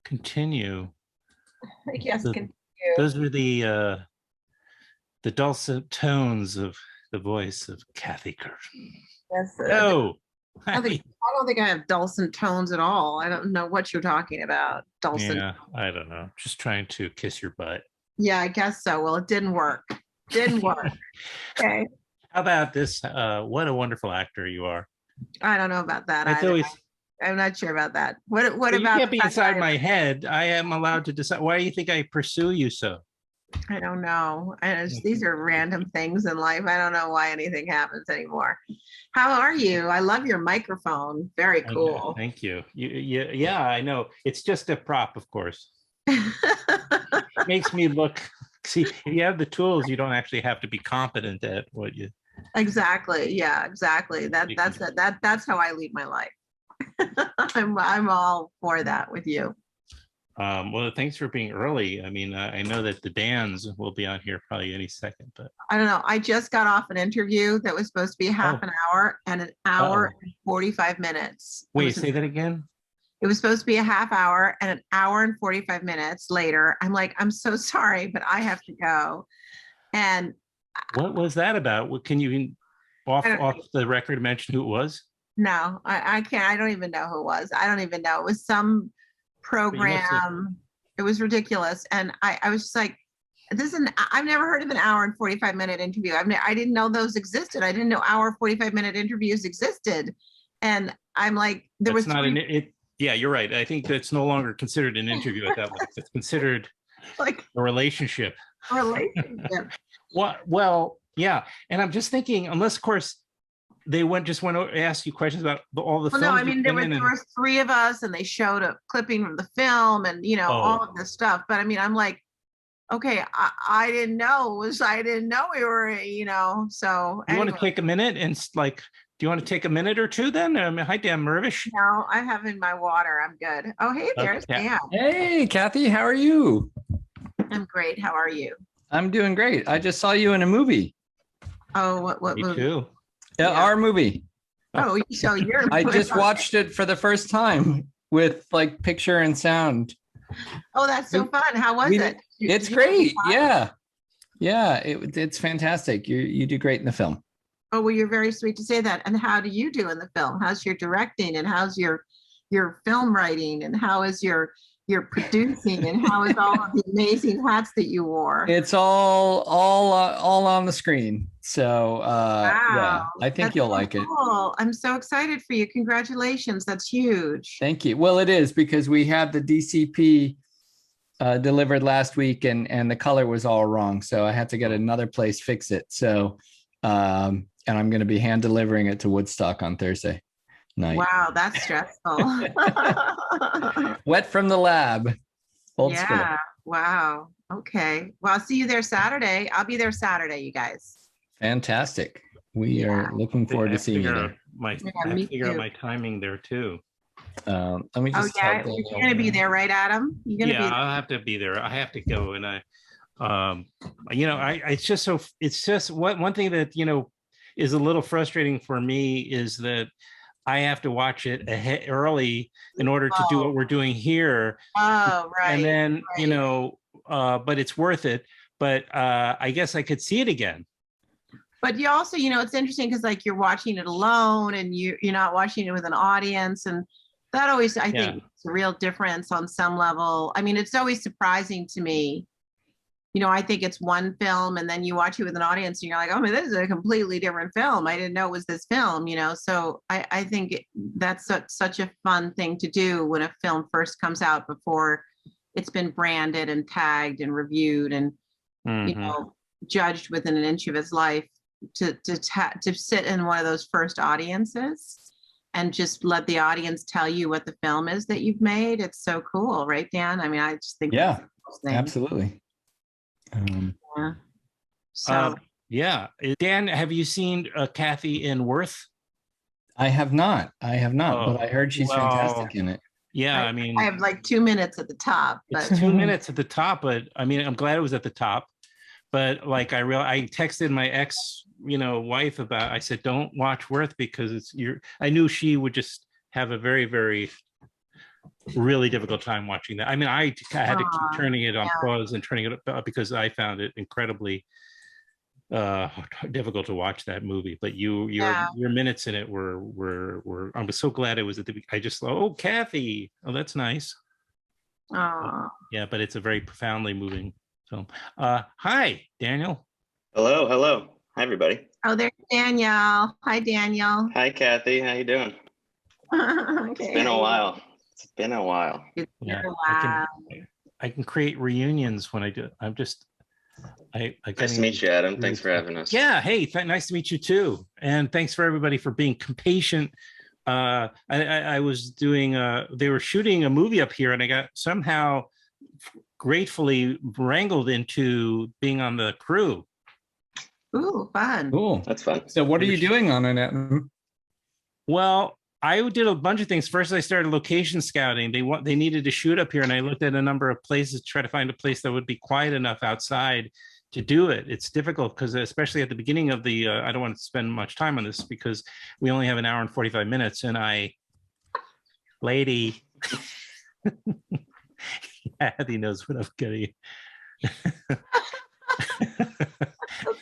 Continue. Yes, continue. Those were the dulcet tones of the voice of Cathy Curtin. Yes, Oh, I don't think I have dulcet tones at all. I don't know what you're talking about. Dulcet. Yeah, I don't know. Just trying to kiss your butt. Yeah, I guess so. Well, it didn't work. Didn't work. Okay. How about this? What a wonderful actor you are. I don't know about that. It's always. I'm not sure about that. What Well, about? You can't be inside my head. I am allowed to decide. Why do you think I pursue you so? I don't know. These are random things in life. I don't know why anything happens anymore. How are you? I love your microphone. Very cool. Thank you. Yeah, I know. It's just a prop, of course. Makes me look. See, if you have the tools, you don't actually have to be competent at what you. Exactly. Yeah. Exactly. That's how I lead my life. I'm all for that with you. Well, thanks for being early. I mean, I know that the Dans will be on here probably any second, but I don't know. I just got off an interview that was supposed to be half an hour and an hour and 45 minutes. Wait, say that again? It was supposed to be a half hour and an hour and 45 minutes later. I'm like, I'm so sorry, but I have to go. And what was that about? What can you off the record mention who it was? No, I can't. I don't even know who it was. I don't even know. It was some program. It was ridiculous. And I was just like, I've never heard of an hour and 45-minute interview. I didn't know those existed. I didn't know hour 45-minute interviews existed. And I'm like, yeah, you're right. I think that's no longer considered an interview at that point. It's considered like a relationship. Well, yeah. And I'm just thinking, unless, of course, they just went to ask you questions about all the films. No, I mean, there were three of us and they showed a clipping from the film and, all of this stuff. But I mean, I'm like, okay, I didn't know we were, so. You want to take a minute and do you want to take a minute or two then? Hi, Dan Mirvish. No, I'm having my water. I'm good. Oh, hey, there's Dan. Hey, Cathy, how are you? I'm great. How are you? I'm doing great. I just saw you in a movie. Oh, what movie? Me too. Yeah, our movie. Oh, so you're. I just watched it for the first time with picture and sound. Oh, that's so fun. How was it? It's great. Yeah. It's fantastic. You do great in the film. Oh, well, you're very sweet to say that. And how do you do in the film? How's your directing and how's your film writing and how is your producing and how is all of the amazing hats that you wore? It's all on the screen. So wow. Yeah, I think you'll like it. I'm so excited for you. Congratulations. That's huge. Thank you. Well, it is because we had the DCP delivered last week and the color was all wrong. So I had to get another place fix it. So and I'm going to be hand delivering it to Woodstock on Thursday night. Wow, that's stressful. Wet from the lab. Old school. Wow. Okay. Well, I'll see you there Saturday. I'll be there Saturday, you guys. Fantastic. We are looking forward to seeing you there. I figure out my timing there too. Let me just. Oh yeah, you're going to be there, right, Adam? You're going to be there. I'll have to be there. I have to go, and it's just one thing that is a little frustrating for me is that I have to watch it early in order to do what we're doing here. Oh, right. And then but it's worth it. But I guess I could see it again. But you also, it's interesting because you're watching it alone and you're not watching it with an audience. And that always, I think, makes a real difference on some level. I mean, it's always surprising to me. I think it's one film and then you watch it with an audience and you're like, oh, man, this is a completely different film. I didn't know it was this film, So I think that's such a fun thing to do when a film first comes out before it's been branded and tagged and reviewed and, judged within an inch of its life. To sit in one of those first audiences and just let the audience tell you what the film is that you've made. It's so cool, right, Dan? I mean, I just think absolutely. So Yeah. Dan, have you seen Cathy in Worth? I have not, but I heard she's well, fantastic in it. Yeah, I I mean, have like 2 minutes at the top, but it's 2 minutes at the top, but I mean, I'm glad it was at the top. But like I texted my ex, wife about. I said, don't watch Worth because I knew she would just have a very, very, really difficult time watching that. I mean, I had to keep turning it on pause and turning it up because I found it incredibly difficult to watch that movie. But your minutes in it were. I was so glad it was at the. I just oh, Cathy, oh, that's nice. Yeah, but it's a very profoundly moving film. Hi, Daniel. Hello. Hi, everybody. Oh, there's Daniel. Hi, Daniel. Hi, Cathy. How you doing? Okay. It's been a while. It's been a while. I can create reunions when I do. I'm just. Nice to meet you, Adam. Thanks for having us. Yeah. Hey, nice to meet you too. And thanks for everybody for being patient. I was doing. They were shooting a movie up here, and I got somehow gratefully wrangled into being on the crew. Ooh, fun. Cool. That's fun. So what are you doing on it? Well, I did a bunch of things. First, I started location scouting. They needed to shoot up here, and I looked at a number of places to try to find a place that would be quiet enough outside to do it. It's difficult because especially at the beginning of the, I don't want to spend much time on this because we only have an hour and 45 minutes, and lady, Cathy knows what I'm getting.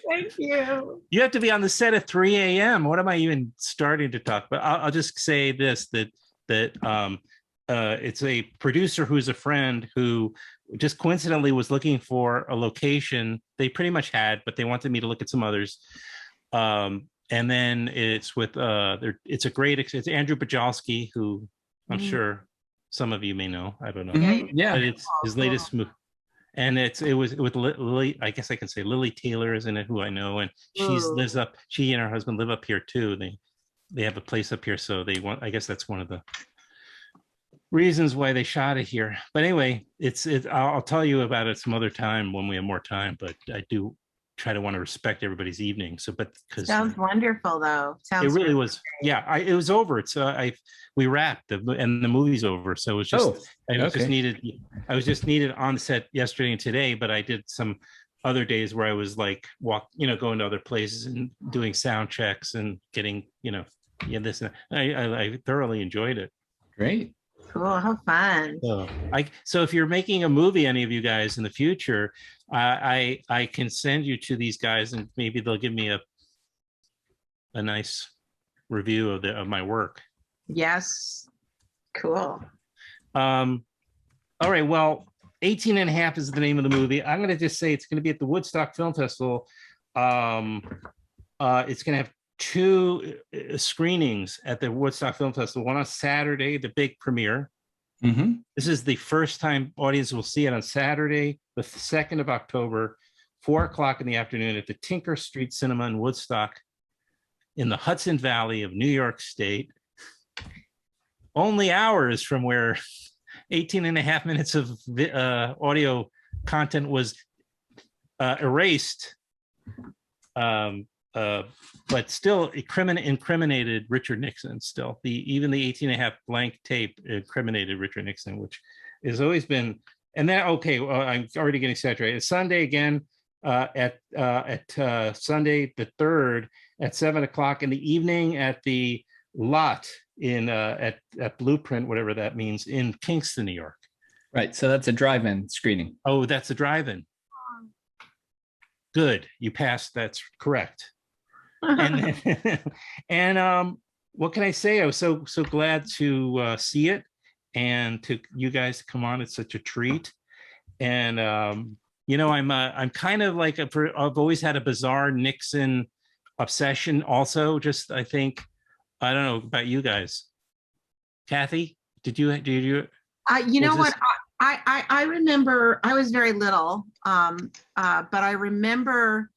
Thank you. You have to be on the set at 3 a.m. What am I even starting to talk about? I'll just say this, that it's a producer who's a friend who just coincidentally was looking for a location they pretty much had, but they wanted me to look at some others. And then it's with it's Andrew Bajalski, who I'm sure some of you may know. I don't know. Yeah. But it's his latest movie. And it was with Lily, I guess I can say Lily Taylor is in it, who I know, and she and her husband live up here too. They have a place up here, so I guess that's one of the reasons why they shot it here. But anyway, I'll tell you about it some other time when we have more time, but I do try to want to respect everybody's evening. So, but because sounds wonderful though. It really was. Yeah, it was over. It's we wrapped and the movie's over. So it was just I was just needed on set yesterday and today, but I did some other days where I was like going to other places and doing sound checks and getting this. I thoroughly enjoyed it. Great. Cool. How fun. So if you're making a movie, any of you guys in the future, I can send you to these guys and maybe they'll give me a nice review of my work. Yes. Cool. All right. Well, 18 and a half is the name of the movie. I'm going to just say it's going to be at the Woodstock Film Festival. It's going to have 2 screenings at the Woodstock Film Festival. One on Saturday, the big premiere. Mm-hmm. This is the first time audience will see it on Saturday, the 2nd of October, 4:00 in the afternoon at the Tinker Street Cinema in Woodstock in the Hudson Valley of New York State. Only hours from where 18 and a half minutes of audio content was erased. But still incriminated Richard Nixon. Still, even the 18 and a half blank tape incriminated Richard Nixon, which has always been. And then I'm already getting saturated. Sunday again at Sunday the 3rd at 7:00 in the evening at the Lot in at Blueprint, whatever that means, in Kingston, New York. Right. So that's a drive-in screening. Oh, that's a drive-in. Good, you passed. That's correct. And what can I say? I was so glad to see it and to you guys come on. It's such a treat. And I'm kind of like I've always had a bizarre Nixon obsession. Also, just I think I don't know about you guys. Cathy, did you? You know what? I remember I was very little, but I remember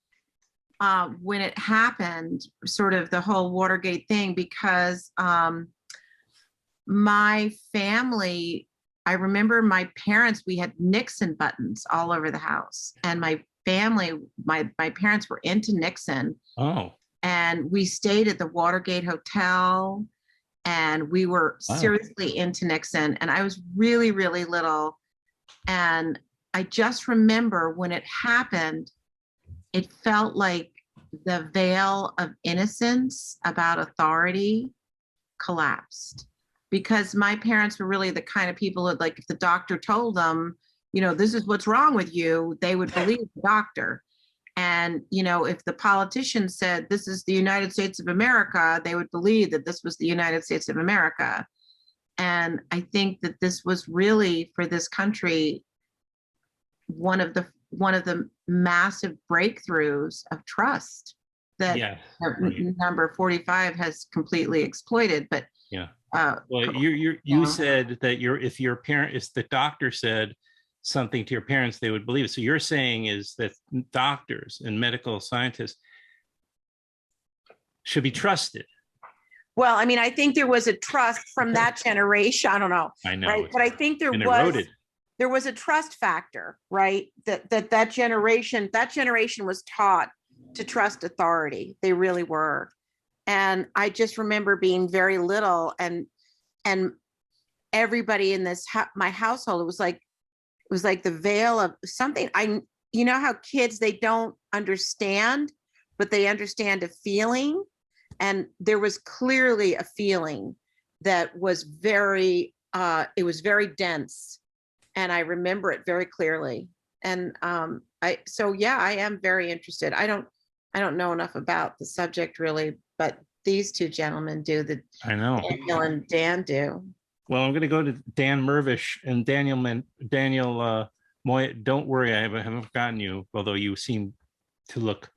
when it happened, sort of the whole Watergate thing, because my family, I remember my parents, we had Nixon buttons all over the house, and my family, my parents were into Nixon. Oh. And we stayed at the Watergate Hotel, and we were seriously into Nixon. And I was really, really little. And I just remember when it happened, it felt like the veil of innocence about authority collapsed, because my parents were really the kind of people that, like, if the doctor told them, you know, this is what's wrong with you, they would believe the doctor. And, you know, if the politician said, this is the United States of America, they would believe that this was the United States of America. And I think that this was really, for this country, one of the massive breakthroughs of trust that number 45 has completely exploited. But well, you said that if the doctor said something to your parents, they would believe it. So you're saying is that doctors and medical scientists should be trusted. Well, I mean, I think there was a trust from that generation. I don't know. I know. Right? But I think there was a trust factor, right? That generation was taught to trust authority. They really were. And I just remember being very little, and everybody in my household, it was like the veil of something. You know how kids, they don't understand, but they understand a feeling. And there was clearly a feeling that was it was very dense. And I remember it very clearly. And I am very interested. I don't know enough about the subject really, but these two gentlemen do. I know. Daniel and Dan do. Well, I'm going to go to Dan Mirvish and Daniel Moya. Don't worry, I haven't forgotten you, although you seem to look.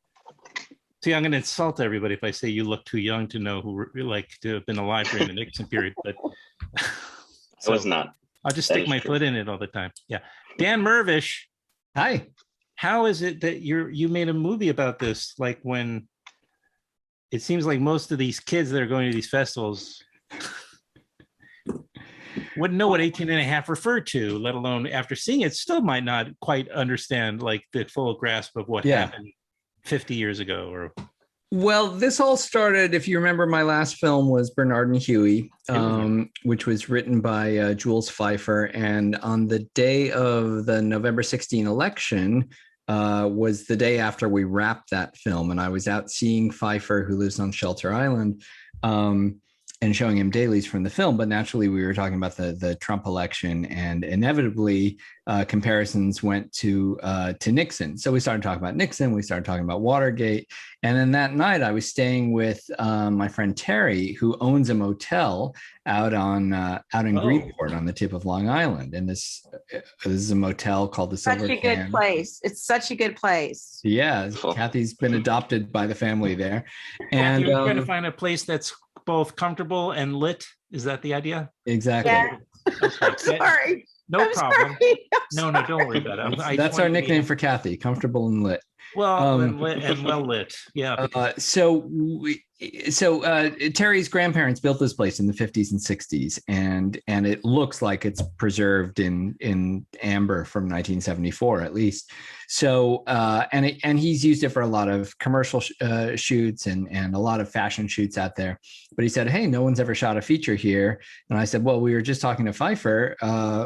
See, I'm going to insult everybody if I say you look too young to know who to have been alive during the Nixon period. But I was not. I'll just stick my foot in it all the time. Yeah, Dan Mirvish. Hi. How is it that you made a movie about this? Like, when it seems like most of these kids that are going to these festivals wouldn't know what 18 and a half referred to, let alone after seeing it, still might not quite understand like the full grasp of what happened 50 years ago. Well, this all started, if you remember, my last film was Bernard and Huey, which was written by Jules Feiffer. And on the day of the November 16 election was the day after we wrapped that film. And I was out seeing Feiffer, who lives on Shelter Island, and showing him dailies from the film. But naturally, we were talking about the Trump election, and inevitably comparisons went to Nixon. So we started talking about Nixon. We started talking about Watergate. And then that night, I was staying with my friend Terry, who owns a motel out in Greenport on the tip of Long Island. And this is a motel called the Silver Can. Such a good place. It's such a good place. Yeah, Cathy's been adopted by the family there. And you're trying to find a place that's both comfortable and lit. Is that the idea? Exactly. Yeah. Okay. Sorry. No problem. No, don't worry about it. That's our nickname for Cathy, comfortable and lit. Well, and well lit. Yeah. So Terry's grandparents built this place in the 50s and 60s, and it looks like it's preserved in amber from 1974 at least. So and he's used it for a lot of commercial shoots and a lot of fashion shoots out there. But he said, hey, no one's ever shot a feature here. And I said, well, we were just talking to Feiffer.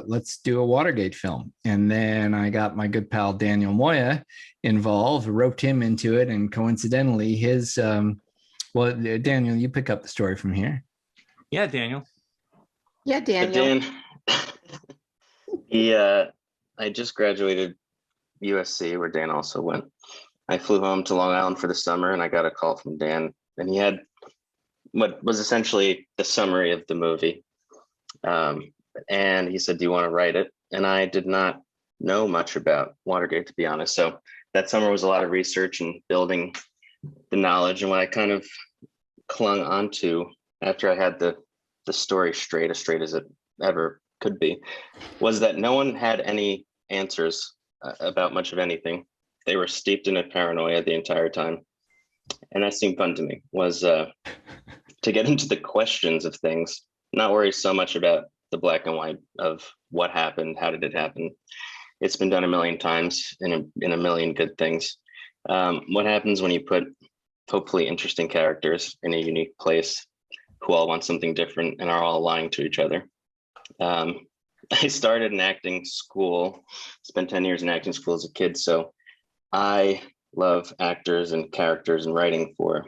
Let's do a Watergate film. And then I got my good pal Daniel Moya involved, roped him into it, and coincidentally his Daniel, you pick up the story from here. Yeah, Daniel. Yeah, Daniel. Dan, I just graduated USC, where Dan also went. I flew home to Long Island for the summer, and I got a call from Dan, and he had what was essentially the summary of the movie. And he said, do you want to write it? And I did not know much about Watergate, to be honest. So that summer was a lot of research and building the knowledge. And what I kind of clung onto after I had the story straight as it ever could be, was that no one had any answers about much of anything. They were steeped in a paranoia the entire time. And that seemed fun to me, was to get into the questions of things, not worry so much about the black and white of what happened, how did it happen. it's been done a million times in a million good things. What happens when you put hopefully interesting characters in a unique place who all want something different and are all lying to each other? I started in acting school, spent 10 years in acting school as a kid. So I love actors and characters and writing for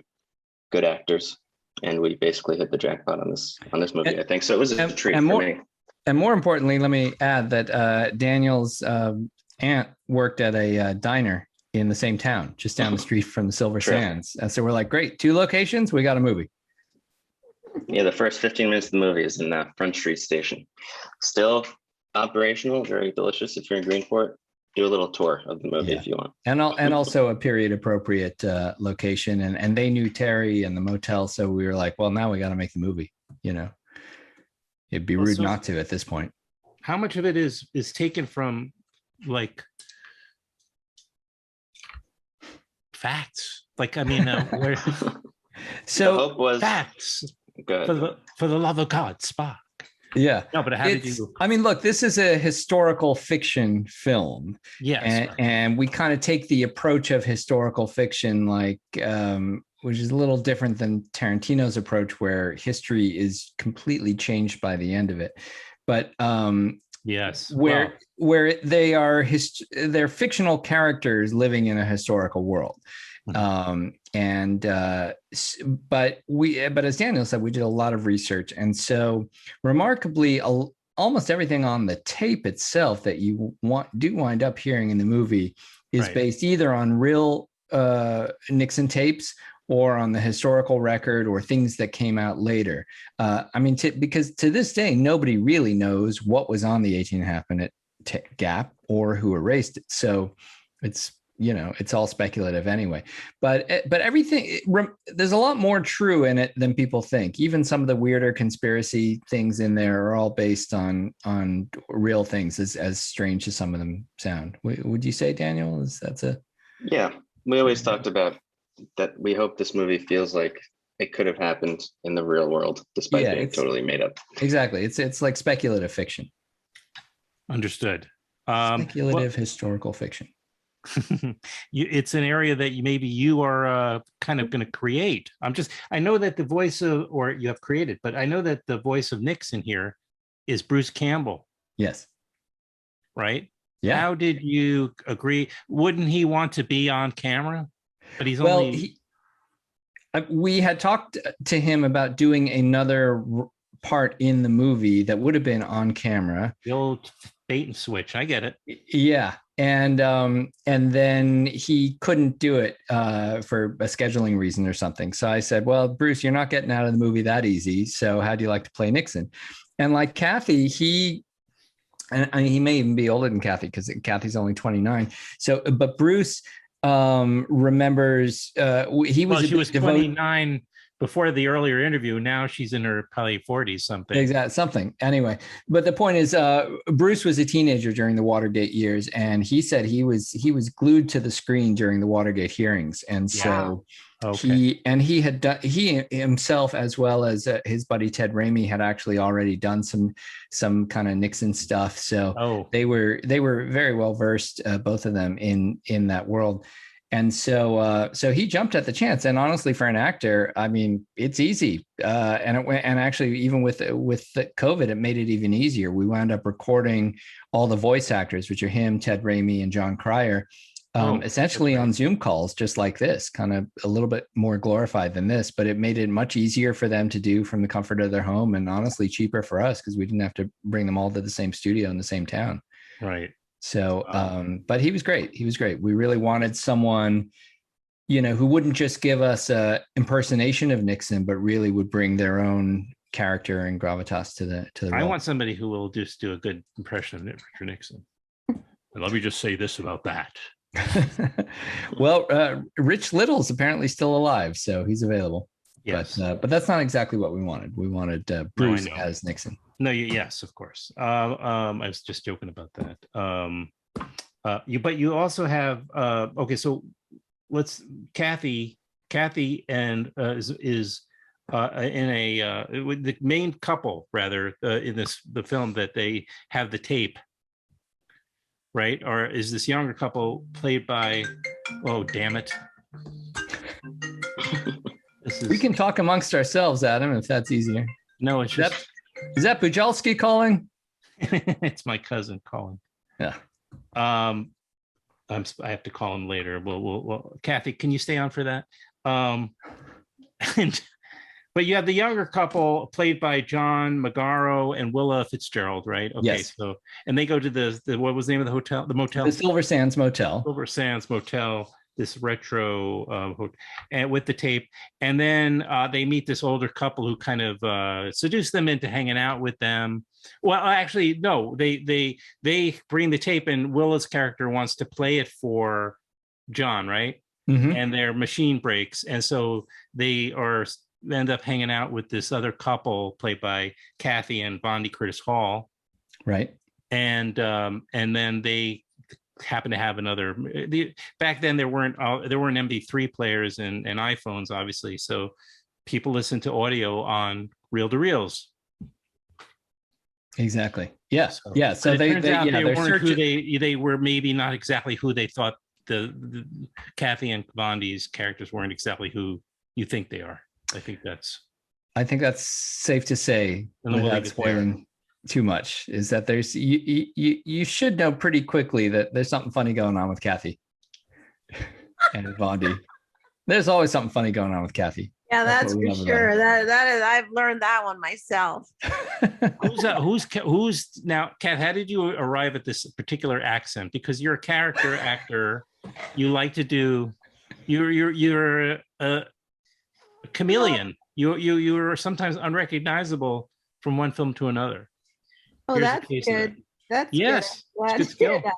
good actors. And we basically hit the jackpot on this movie, I think. So it was a treat for me. And more importantly, let me add that Daniel's aunt worked at a diner in the same town, just down the street from the Silver Sands. And so we're like, great, 2 locations, we got a movie. Yeah, the first 15 minutes of the movie is in Front Street Station. Still operational, very delicious. If you're in Greenport, do a little tour of the movie if you want. And also a period appropriate location. And they knew Terry and the motel. So we were like, well, now we got to make the movie, you know. It'd be rude not to at this point. How much of it is taken from like facts? Like, I mean, where so the hope was facts for the love of God, Spock. Yeah. No, but how did you? I mean, look, this is a historical fiction film. Yes. And we kind of take the approach of historical fiction, like, which is a little different than Tarantino's approach, where history is completely changed by the end of it. But yes, where they are they're fictional characters living in a historical world. But as Daniel said, we did a lot of research, and so remarkably, almost everything on the tape itself that you wind up hearing in the movie is based either on real Nixon tapes or on the historical record or things that came out later. I mean, because to this day, nobody really knows what was on the 18.5 minute gap or who erased it. So it's, you know, it's all speculative anyway. But everything, there's a lot more true in it than people think. Even some of the weirder conspiracy things in there are all based on real things, as strange as some of them sound. Would you say, Daniel? Yeah, we always talked about that. We hope this movie feels like it could have happened in the real world, despite being totally made up. Exactly. It's like speculative fiction. Understood. Speculative historical fiction. It's an area that maybe you are kind of going to create. I know that the voice of, or you have created, but I know that the voice of Nixon here is Bruce Campbell. Yes. Right? Yeah. How did you agree? Wouldn't he want to be on camera? But he's we had talked to him about doing another part in the movie that would have been on camera. The old bait and switch. I get it. Yeah. And then he couldn't do it for a scheduling reason or something. So I said, well, Bruce, you're not getting out of the movie that easy. So how do you like to play Nixon? And like Cathy, he may even be older than Cathy because Cathy's only 29. So, but Bruce remembers she was 29 before the earlier interview. Now she's in her probably 40s something. Exactly, something. Anyway, but the point is, Bruce was a teenager during the Watergate years, and he said he was glued to the screen during the Watergate hearings, and so he himself, as well as his buddy Ted Raimi, had actually already done some kind of Nixon stuff. So they were very well versed, both of them, in that world. And so he jumped at the chance. And honestly, for an actor, I mean, it's easy. And actually, even with the COVID, it made it even easier. We wound up recording all the voice actors, which are him, Ted Raimi, and John Cryer, essentially on Zoom calls, just like this, kind of a little bit more glorified than this. But it made it much easier for them to do from the comfort of their home, and honestly, cheaper for us because we didn't have to bring them all to the same studio in the same town. Right. So, but he was great. He was great. We really wanted someone, who wouldn't just give us a impersonation of Nixon, but really would bring their own character and gravitas to the role. I want somebody who will just do a good impression of Richard Nixon. And let me just say this about that. Well, Rich Little's apparently still alive, so he's available. Yes. But that's not exactly what we wanted. We wanted Bruce as Nixon. No, yes, of course. I was just joking about that. But you also have so let's Cathy and is in the main couple rather in the film that they have the tape. right? Or is this younger couple played by, oh, damn it. We can talk amongst ourselves, Adam, if that's easier. No, it's just. Is that Bujalski calling? It's my cousin calling. Yeah. I have to call him later. Well, Cathy, can you stay on for that? But you have the younger couple played by John Magaro and Willa Fitzgerald, right? Okay, yes. So, and they go to the what was the name of the hotel? The motel? The Silver Sands Motel. Silver Sands Motel, this retro and with the tape. And then they meet this older couple who kind of seduce them into hanging out with them. Well, actually, no, they bring the tape and Willa's character wants to play it for John, right? Mm-hmm. And their machine breaks. And so they end up hanging out with this other couple played by Cathy and Vondie Curtis Hall. Right. And then they happen to have another. Back then there weren't MP3 players and iPhones, obviously. So people listened to audio on reel-to-reels. Exactly. Yeah. So, yeah. So they were maybe not exactly who they thought the Cathy and Vondie's characters weren't exactly who you think they are. I think that's safe to say without spoiling too much, is that there's you should know pretty quickly that there's something funny going on with Cathy and Vondie. There's always something funny going on with Cathy. Yeah, that's for sure. That is, I've learned that one myself. Who's now, Kat, how did you arrive at this particular accent? Because you're a character actor. You like to do. You're a chameleon. You're sometimes unrecognizable from one film to another. Oh, Here's that's good. That's yes, good. It's good skill.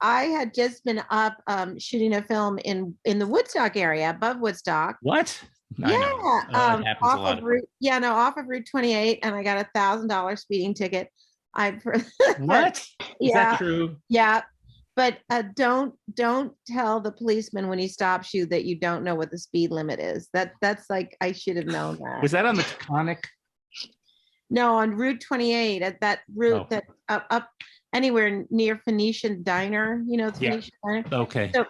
I had just been up shooting a film in the Woodstock area, above Woodstock. What? Yeah, off of Route 28, and I got $1,000 speeding ticket. What? Yeah, is that true? Yeah, but don't tell the policeman when he stops you that you don't know what the speed limit is. That's like, I should have known that. Was that on the Taconic? No, on Route 28, at that route that up anywhere near Phoenician Diner, the Phoenician Diner. Okay. So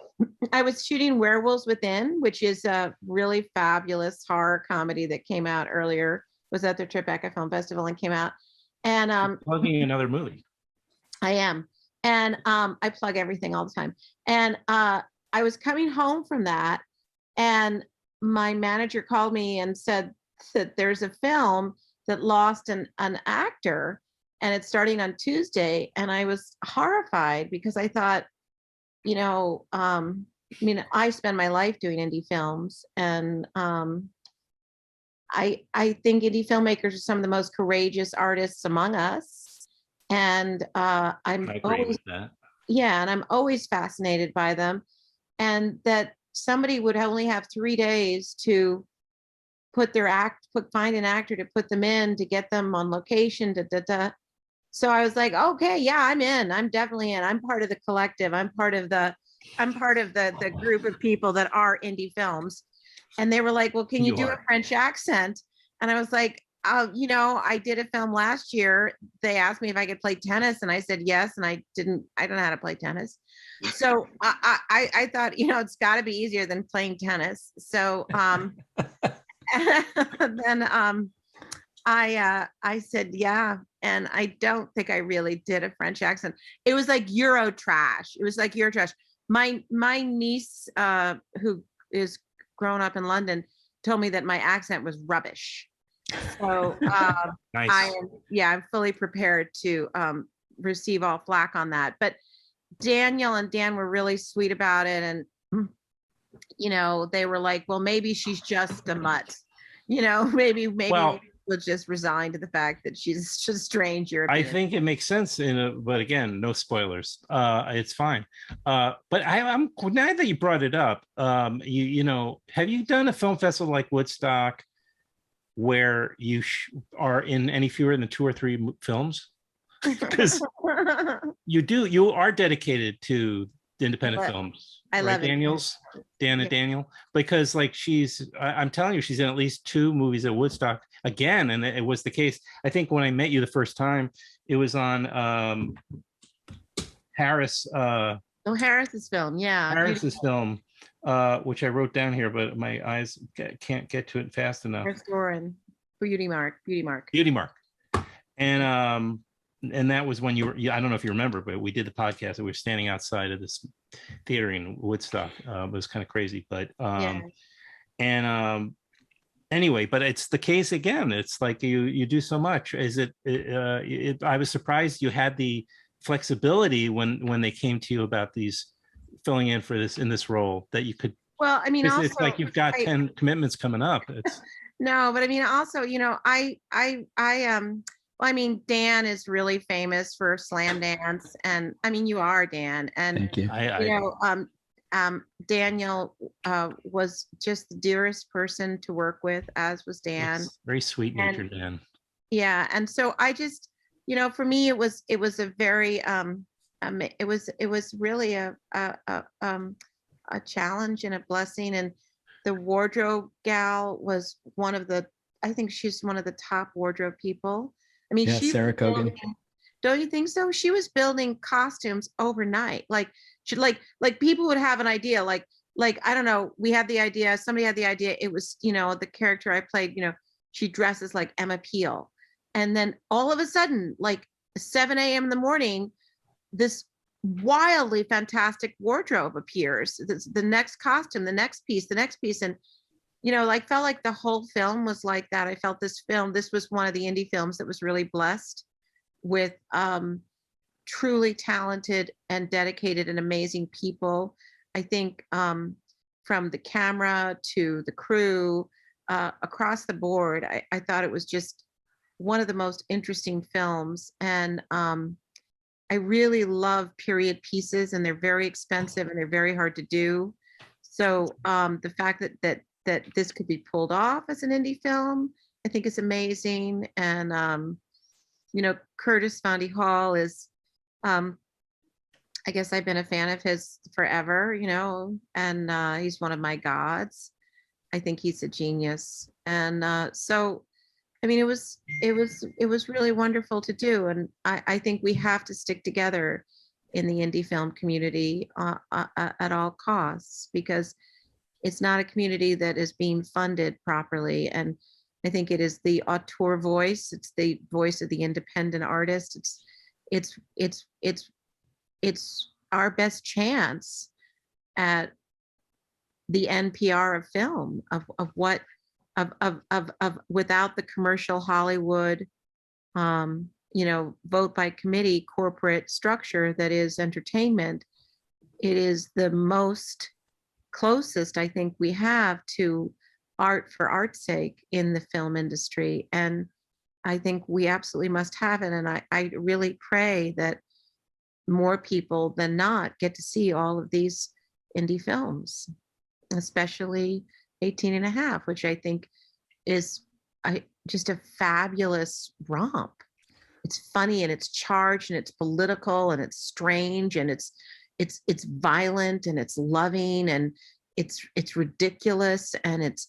I was shooting Werewolves Within, which is a really fabulous horror comedy that came out earlier, was at the Tribeca Film Festival and came out. And plugging another movie. I am. And I plug everything all the time. And I was coming home from that, and my manager called me and said that there's a film that lost an actor, and it's starting on Tuesday. And I was horrified because I thought, I spend my life doing indie films, and I think indie filmmakers are some of the most courageous artists among us. And I agree with that. Yeah, and I'm always fascinated by them. And that somebody would only have 3 days to find an actor to put them in, to get them on location, So I was like, okay, yeah, I'm in. I'm definitely in. I'm part of the collective. I'm part of the group of people that are indie films. And they were like, well, can you do a French accent? And I was like, I did a film last year. They asked me if I could play tennis, and I said yes, and I don't know how to play tennis. So I thought, it's got to be easier than playing tennis. So then I said yeah, and I don't think I really did a French accent. It was like Euro trash. My niece, who is grown up in London, told me that my accent was rubbish. So nice. I'm fully prepared to receive all flack on that. But Daniel and Dan were really sweet about it, and they were like, well, maybe she's just a mutt. Maybe we'll just resign to the fact that she's just a strange European. I think it makes sense, but again, no spoilers. It's fine. But I'm now that you brought it up. Have you done a film festival like Woodstock where you are in any fewer than 2 or 3 films? Because you are dedicated to independent films. I right, love it. Daniels, Dan and Daniel, because like I'm telling you, she's in at least 2 movies at Woodstock again, and it was the case. I think when I met you the first time, it was on Harris. Harris's film, yeah. Harris's film, which I wrote down here, but my eyes can't get to it fast enough. Beauty Mark. And that was when you were, I don't know if you remember, but we did the podcast and we were standing outside of this theater in Woodstock. It was kind of crazy, but anyway, but it's the case again. It's like you do so much. I was surprised you had the flexibility when they came to you about these filling in for this in this role, that you could. Well, I mean, it's like you've got 10 commitments coming up. No, but I mean, also, I mean, Dan is really famous for Slam Dance, and I mean, you are, Dan, and Thank you. Daniel was just the dearest person to work with, as was Dan. Yes, very sweet natured, Dan. Yeah, and so I just, for me, it was a very it was really a challenge and a blessing. And the wardrobe gal was I think she's one of the top wardrobe people. I mean, Sarah Kogan. Don't you think so? She was building costumes overnight. Like people would have an idea, like I don't know, somebody had the idea, it was, the character I played, she dresses like Emma Peel. And then all of a sudden, like 7 a.m. in the morning, this wildly fantastic wardrobe appears. The next costume, the next piece. And felt like the whole film was like that. I felt this was one of the indie films that was really blessed with truly talented and dedicated and amazing people. I think from the camera to the crew, across the board, I thought it was just one of the most interesting films. And I really love period pieces, and they're very expensive and they're very hard to do. So the fact that this could be pulled off as an indie film, I think is amazing. And Curtis Vondie Hall is, I guess I've been a fan of his forever, and he's one of my gods. I think he's a genius. And so, I mean, it was really wonderful to do. And I think we have to stick together in the indie film community at all costs, because it's not a community that is being funded properly. And I think it is the auteur voice. It's the voice of the independent artist. It's our best chance at the NPR of film, of without the commercial Hollywood, vote by committee corporate structure that is entertainment. It is the most closest I think we have to art for art's sake in the film industry. And I think we absolutely must have it. And I really pray that more people than not get to see all of these indie films, especially 18 and a half, which I think is just a fabulous romp. It's funny and it's charged and it's political and it's strange and it's violent and it's loving and it's ridiculous and it's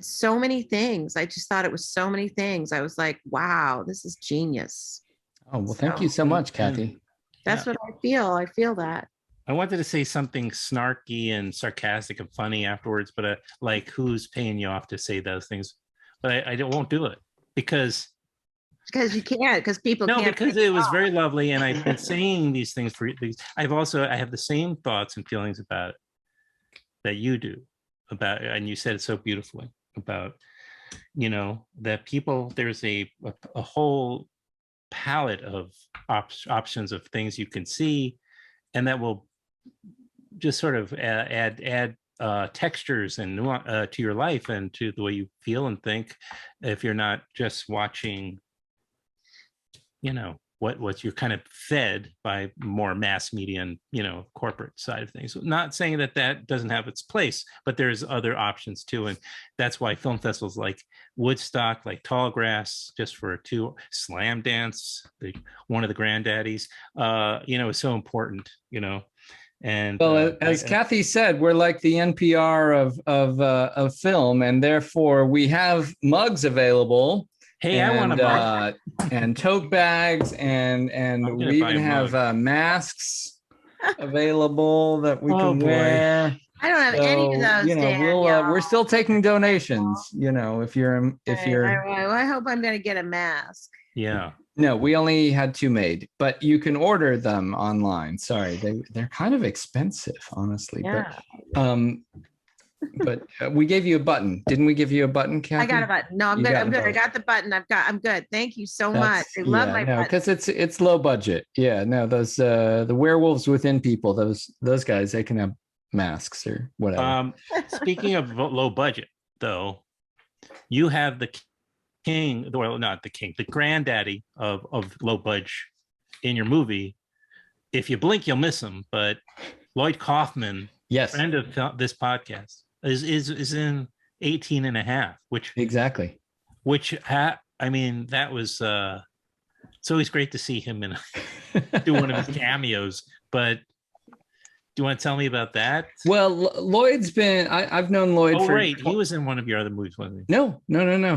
so many things. I just thought it was so many things. I was like, wow, this is genius. Oh, well, thank you so much, Cathy. That's what I feel. I feel that. I wanted to say something snarky and sarcastic and funny afterwards, but like, who's paying you off to say those things? But I won't do it because you can't, because people can't. No, because it was very lovely, and I've been saying these things for these. I have the same thoughts and feelings about it that you do about, and you said it so beautifully about, that people, there's a whole palette of options of things you can see, and that will just sort of add textures and nuance to your life and to the way you feel and think, if you're not just watching what you're kind of fed by more mass media and corporate side of things. Not saying that doesn't have its place, but there's other options too, and that's why film festivals like Woodstock, like Tallgrass, just for two, Slam Dance, one of the granddaddies, is so important. And well, as Cathy said, we're like the NPR of film, and therefore we have mugs available. Hey, I want a mug. And tote bags, and we even have masks available that we can wear. I don't have any of those. You know, Dan, we're still taking donations. You know, if you're. I hope I'm going to get a mask. Yeah. No, we only had 2 made, but you can order them online. Sorry, they're kind of expensive, honestly. Yeah. But we gave you a button. Didn't we give you a button, Cathy? I got a button. No, I'm good. I'm good. I got the button. I'm good. Thank you so much. I love my button. Because it's low budget. Yeah, no, those the werewolves within people, those guys, they can have masks or whatever. Speaking of low budget, though, you have the king, well, not the king, the granddaddy of low budget in your movie. If you blink, you'll miss him. But Lloyd Kaufman, yes, friend of this podcast, is in 18 and a half, which exactly. I mean, that was it's always great to see him do one of his cameos. But do you want to tell me about that? Well, Lloyd's been I've known Lloyd for right. He was in one of your other movies, wasn't he? No.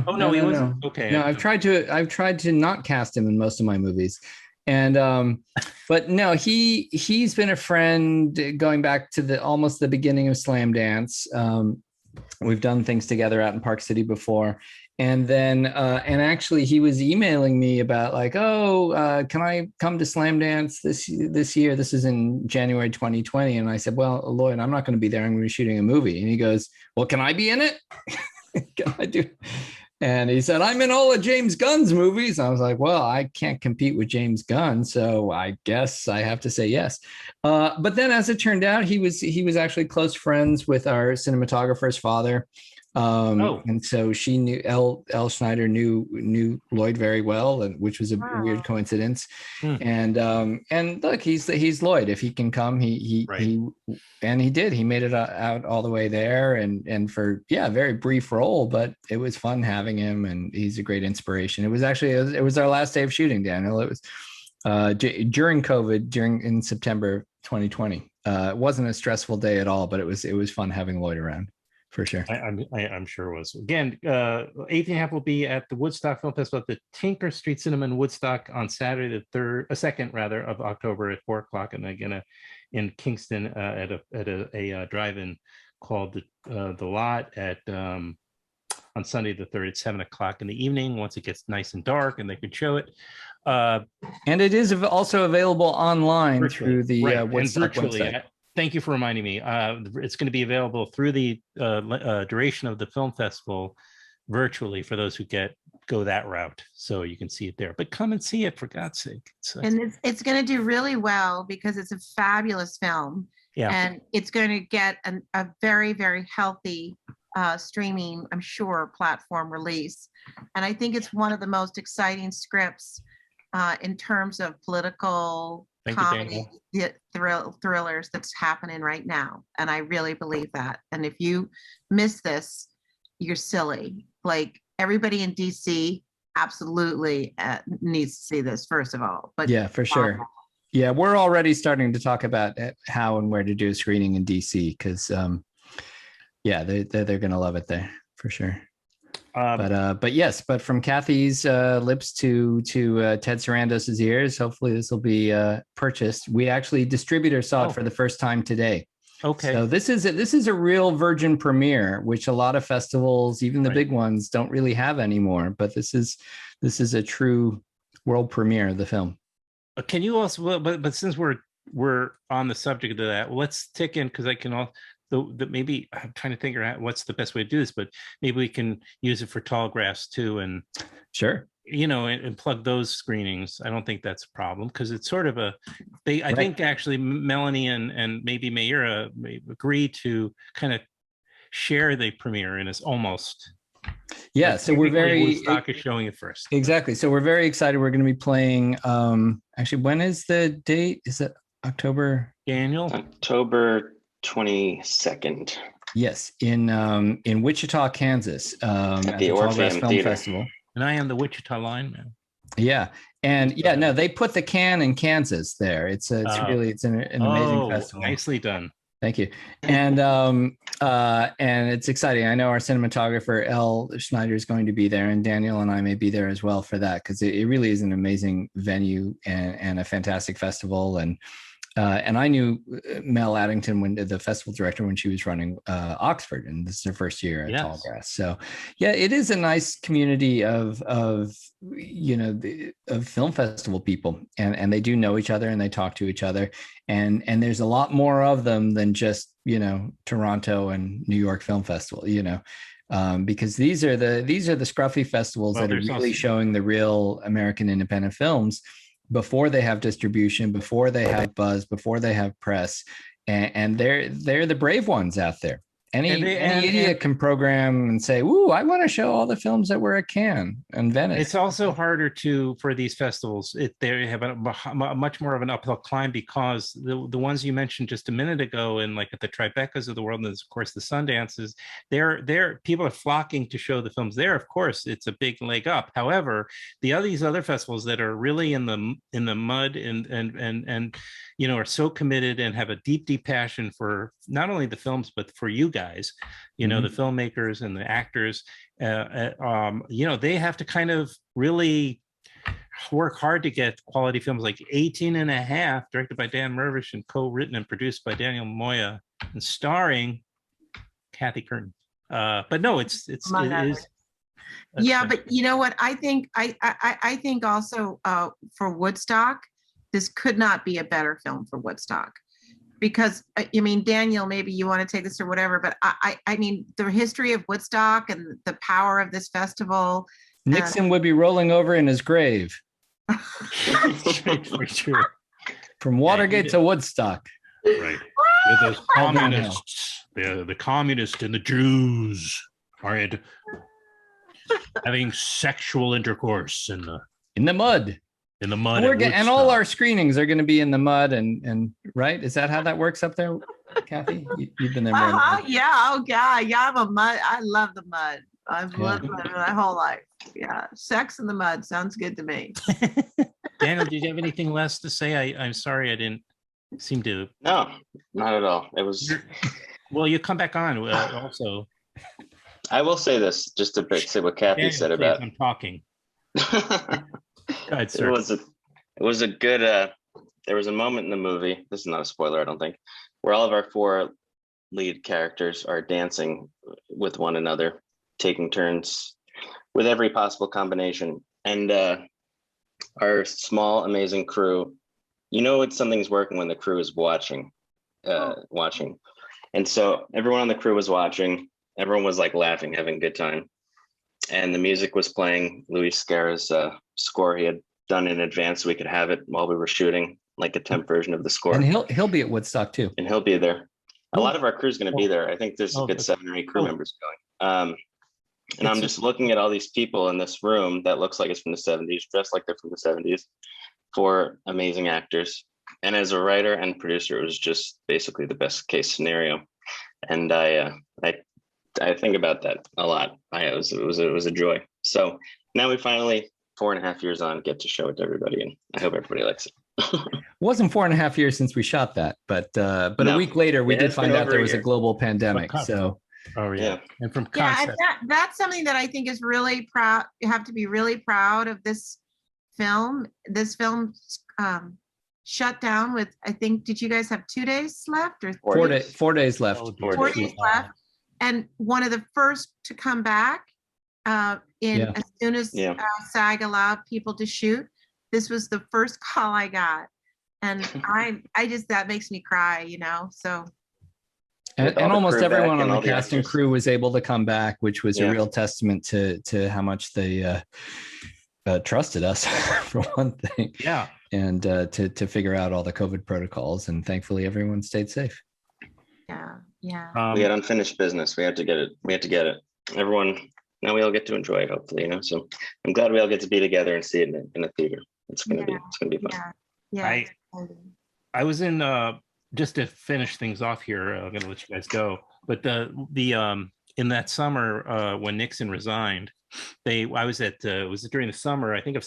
Oh no, he wasn't. Okay. No, I've tried to not cast him in most of my movies. And but no, he's been a friend going back to almost the beginning of Slam Dance. We've done things together out in Park City before. And then and actually he was emailing me about like, can I come to Slam Dance this year? This is in January 2020. And I said, well, Lloyd, I'm not going to be there. I'm going to be shooting a movie. And he goes, well, can I be in it? Can I do? And he said, I'm in all of James Gunn's movies. I was like, well, I can't compete with James Gunn, so I guess I have to say yes. But then as it turned out, he was actually close friends with our cinematographer's father. And so she knew Elle Schneider knew Lloyd very well, which was a weird coincidence. And look, he's Lloyd. If he can come, he did. He made it out all the way there, and for a very brief role, but it was fun having him, and he's a great inspiration. It was our last day of shooting, Daniel. It was during COVID, in September 2020. It wasn't a stressful day at all, but it was fun having Lloyd around. For sure. I'm sure it was. Again, 18.5 will be at the Woodstock Film Festival at the Tinker Street Cinema in Woodstock on Saturday, the 2nd of October at 4:00, and again in Kingston at a drive-in called the Lot at on Sunday the 3rd at 7:00 in the evening. Once it gets nice and dark, and they can show it. And it is also available online virtually, through the Woodstock website. Thank you for reminding me. It's going to be available through the duration of the film festival virtually for those who go that route. So you can see it there. But come and see it, for God's sake. And it's going to do really well because it's a fabulous film. Yeah. And it's going to get a very, very healthy streaming, I'm sure, platform release. And I think it's one of the most exciting scripts in terms of political comedy, thrillers that's happening right now. And I really believe that. And if you miss this, you're silly. Like, everybody in DC absolutely needs to see this, first of all. But yeah, for sure. Yeah, we're already starting to talk about how and where to do a screening in DC because they're gonna love it there for sure. But from Cathy's lips to Ted Sarandos's ears, hopefully this will be purchased. We actually distributor saw it for the first time today. Okay. So this is a real virgin premiere, which a lot of festivals, even the big ones, don't really have anymore. But this is a true world premiere of the film. Can you also? But since we're on the subject of that, let's tick in because I can also. Maybe I'm trying to figure out what's the best way to do this, but maybe we can use it for Tallgrass too, and sure, and plug those screenings. I don't think that's a problem because it's sort of I think actually Melanie and maybe Mayura may agree to kind of share the premiere, and it's almost. Yeah, so we're very. Woodstock is showing it first. Exactly. So we're very excited. We're going to be playing. Actually, when is the date? Is it October? Daniel. October 22nd. Yes, in Wichita, Kansas, at the Tallgrass Film Festival. And I am the Wichita lineman. Yeah, And yeah, no, they put the can in Kansas there. It's really it's an amazing festival. Nicely done. Thank you. And it's exciting. I know our cinematographer Elle Schneider is going to be there, and Daniel and I may be there as well for that, because it really is an amazing venue and a fantastic festival. And I knew Mel Addington, when the festival director, when she was running Oxford, and this is her first year at Tallgrass. So yeah, it is a nice community of film festival people, and they do know each other and they talk to each other, and there's a lot more of them than just Toronto and New York Film Festival, because these are the scruffy festivals that are really showing the real American independent films before they have distribution, before they have buzz, before they have press, and they're the brave ones out there. Any idiot can program and say, "Ooh, I want to show all the films that were at Cannes and Venice." It's also harder for these festivals. They have a much more of an uphill climb, because the ones you mentioned just a minute ago, and like at the Tribecas of the world, and of course the Sundances, people are flocking to show the films there. Of course, it's a big leg up. However, these other festivals that are really in the mud and are so committed and have a deep passion for not only the films but for you guys, the filmmakers and the actors, they have to kind of really work hard to get quality films like 18 and a Half, directed by Dan Mirvish and co-written and produced by Daniel Moya and starring Cathy Curtin. But no, it is. Yeah, but you know what? I think also for Woodstock, this could not be a better film for Woodstock, because Daniel, maybe you want to take this or whatever, but I mean, the history of Woodstock and the power of this festival. Nixon would be rolling over in his grave. For sure. From Watergate to Woodstock. Right. With those communists, the communists and the Jews are having sexual intercourse in the mud. In the mud, and all our screenings are going to be in the mud, and right? Is that how that works up there, Cathy? You've been there more. Yeah. Oh God. Yeah. I love the mud. I've lived mud my whole life. Yeah. Sex in the mud sounds good to me. Daniel, did you have anything less to say? I'm sorry, I didn't seem to. No, not at all. It was. Well, you come back on also. I will say this, just to say what Cathy Daniel, said please, about. I'm talking. Ahead, it was a good there was a moment in the movie, this is not a spoiler I don't think, where all of our four lead characters are dancing with one another, taking turns with every possible combination, and our small amazing crew, something's working when the crew is watching, and so everyone on the crew was watching, everyone was like laughing, having a good time. And the music was playing Louis Scarra's score he had done in advance, so we could have it while we were shooting, like a temp version of the score. And he'll be at Woodstock too. And he'll be there. A lot of our crew's going to be there. I think there's a good 7 or 8 crew members going. And I'm just looking at all these people in this room that looks like it's from the 70s, dressed like they're from the 70s, 4 amazing actors. And as a writer and producer, it was just basically the best case scenario. And I think about that a lot. It was a joy. So now we finally, 4.5 years on, get to show it to everybody, and I hope everybody likes it. It wasn't 4.5 years since we shot that, but no, a week later we did find out there was a global pandemic. So and from concept. That's something that I think is really proud. You have to be really proud of this film. This film shut down with, I think, did you guys have 2 days left or 4 days? 4 days left. 4 days left. And one of the first to come back as soon as SAG allowed people to shoot. This was the first call I got, and I just, that makes me cry, so. And almost everyone on the cast and crew was able to come back, which was a real testament to how much they trusted us for one thing. Yeah. And to figure out all the COVID protocols, and thankfully everyone stayed safe. Yeah. We had unfinished business. We had to get it. Everyone, now we all get to enjoy it, hopefully, So I'm glad we all get to be together and see it in a theater. It's gonna be fun. Yeah. I was in just to finish things off here. I'm gonna let you guys go. But the in that summer when Nixon resigned, I was at it was during the summer, I think of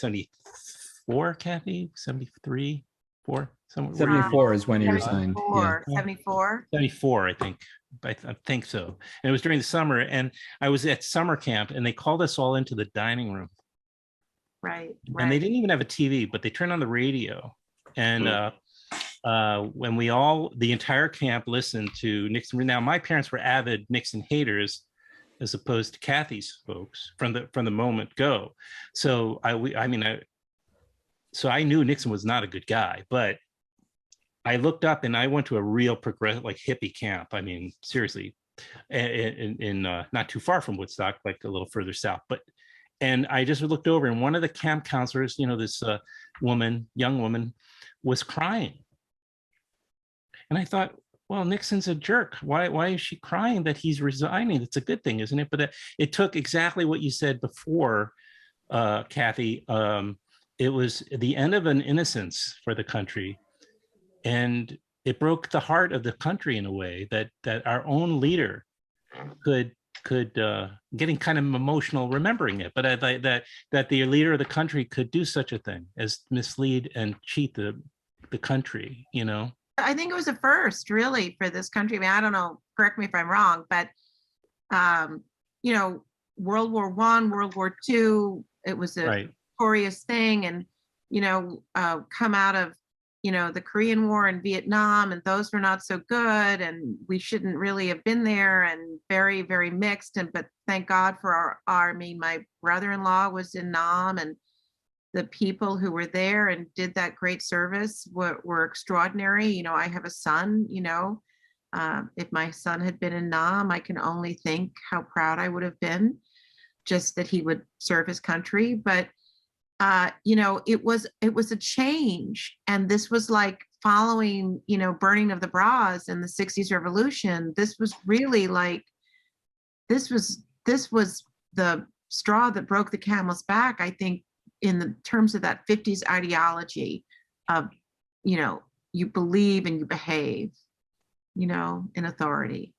74, Kathy? 73, 4, somewhere. 74 is when he resigned. Yeah. 74. 74, I think. I think so. And it was during the summer, and I was at summer camp, and they called us all into the dining room. Right. And they didn't even have a TV, but they turned on the radio. And when the entire camp listened to Nixon. Now, my parents were avid Nixon haters, as opposed to Kathy's folks from the moment go. So so I knew Nixon was not a good guy, but I looked up and I went to a real progressive, like hippie camp. I mean, seriously, in not too far from Woodstock, like a little further south. And I just looked over, and one of the camp counselors, this young woman, was crying. And I thought, well, Nixon's a jerk. Why is she crying that he's resigning? It's a good thing, isn't it? But it took exactly what you said before, Kathy. It was the end of an innocence for the country. And it broke the heart of the country in a way that our own leader could getting kind of emotional remembering it, but that the leader of the country could do such a thing as mislead and cheat the country, I think it was a first, really, for this country. I mean, I don't know, correct me if I'm wrong, but World War I, World War II, it was a glorious thing, and come out of the Korean War and Vietnam, and those were not so good, and we shouldn't really have been there, and very, very mixed. But thank God for our army. My brother-in-law was in Nam, and the people who were there and did that great service were extraordinary. I have a son. If my son had been in Nam, I can only think how proud I would have been, just that he would serve his country. But it was a change, and this was like following, burning of the bras in the 60s revolution. This was really like, this was the straw that broke the camel's back, I think, in the terms of that 50s ideology of, you believe and you behave, in authority.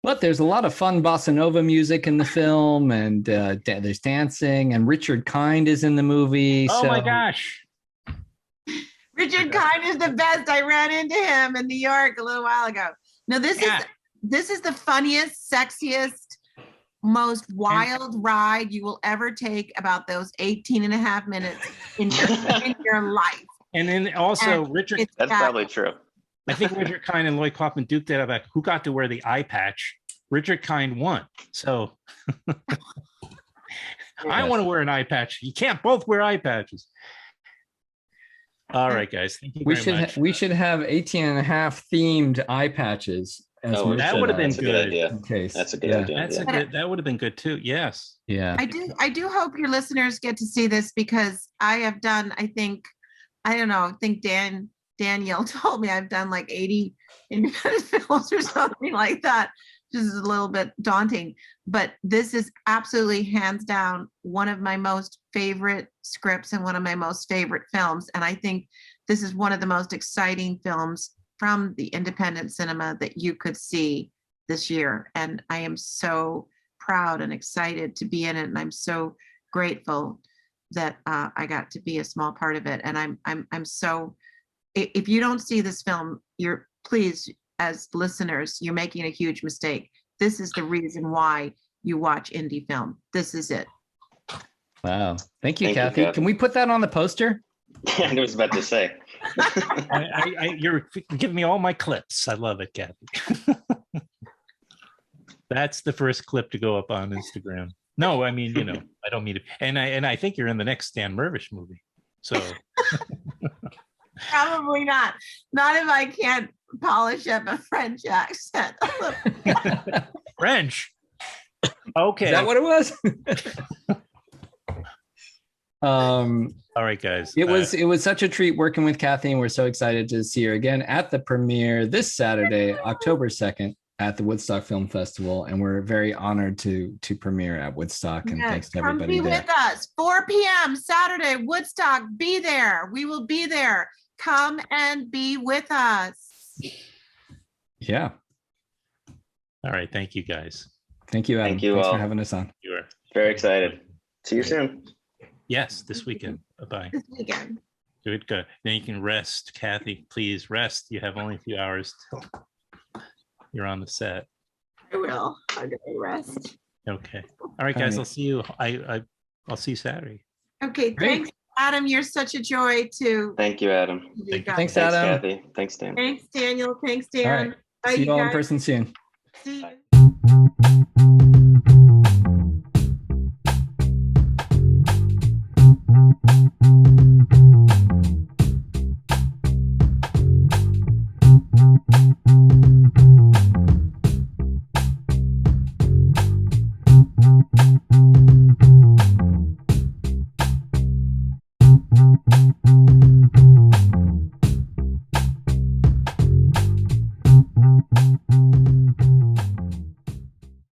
But there's a lot of fun bossa nova music in the film, and there's dancing, and Richard Kind is in the movie. Oh my gosh. Richard Kind is the best. I ran into him in New York a little while ago. No, this is the funniest, sexiest, most wild ride you will ever take about those 18 and a half minutes in your life. And then also Richard. That's probably true. I think Richard Kind and Lloyd Kaufman duked it about who got to wear the eye patch. Richard Kind won. So I want to wear an eye patch. You can't both wear eye patches. All right, guys. Thank you very much. We should have 18 and a half themed eye patches. That would have been good. Idea. That's a good idea. That would have been good too. Yes. Yeah. I do hope your listeners get to see this, because I have done, I think Daniel told me I've done like 80 independent films or something like that. This is a little bit daunting, but this is absolutely hands down one of my most favorite scripts and one of my most favorite films. And I think this is one of the most exciting films from the independent cinema that you could see this year. And I am so proud and excited to be in it. And I'm so grateful that I got to be a small part of it. And I'm so, if you don't see this film, please, as listeners, you're making a huge mistake. This is the reason why you watch indie film. This is it. Wow. Thank you, Kathy. Can we put that on the poster? I was about to say. You're giving me all my clips. I love it, Kathy. That's the first clip to go up on Instagram. No, I mean, I don't mean it. And I think you're in the next Dan Mirvish movie. So probably not. Not if I can't polish up a French accent. French. Okay. Is that what it was? All right, guys. It was such a treat working with Kathy, and we're so excited to see her again at the premiere this Saturday, October 2nd, at the Woodstock Film Festival. And we're very honored to premiere at Woodstock. And thanks to everybody there. Come be with us. 4 p.m. Saturday, Woodstock. Be there. We will be there. Come and be with us. Yeah. All right. Thank you, guys. Thank you, Adam. Thank you Thanks all for having us on. You are very excited. See you soon. Yes, this weekend. Bye-bye. This weekend. Good. Now you can rest. Cathy, please rest. You have only a few hours till you're on the set. I will. I'm gonna rest. Okay. All right, guys. I'll see you. I'll see you Saturday. Okay. Great. Thanks, Adam. You're such a joy to. Thank you, Adam. you guys. Thanks, Thanks, Adam. Kathy. Thanks, Dan. Thanks, Daniel. Thanks, All Dan. right. Bye, See you all in guys. person soon. See you. Bye.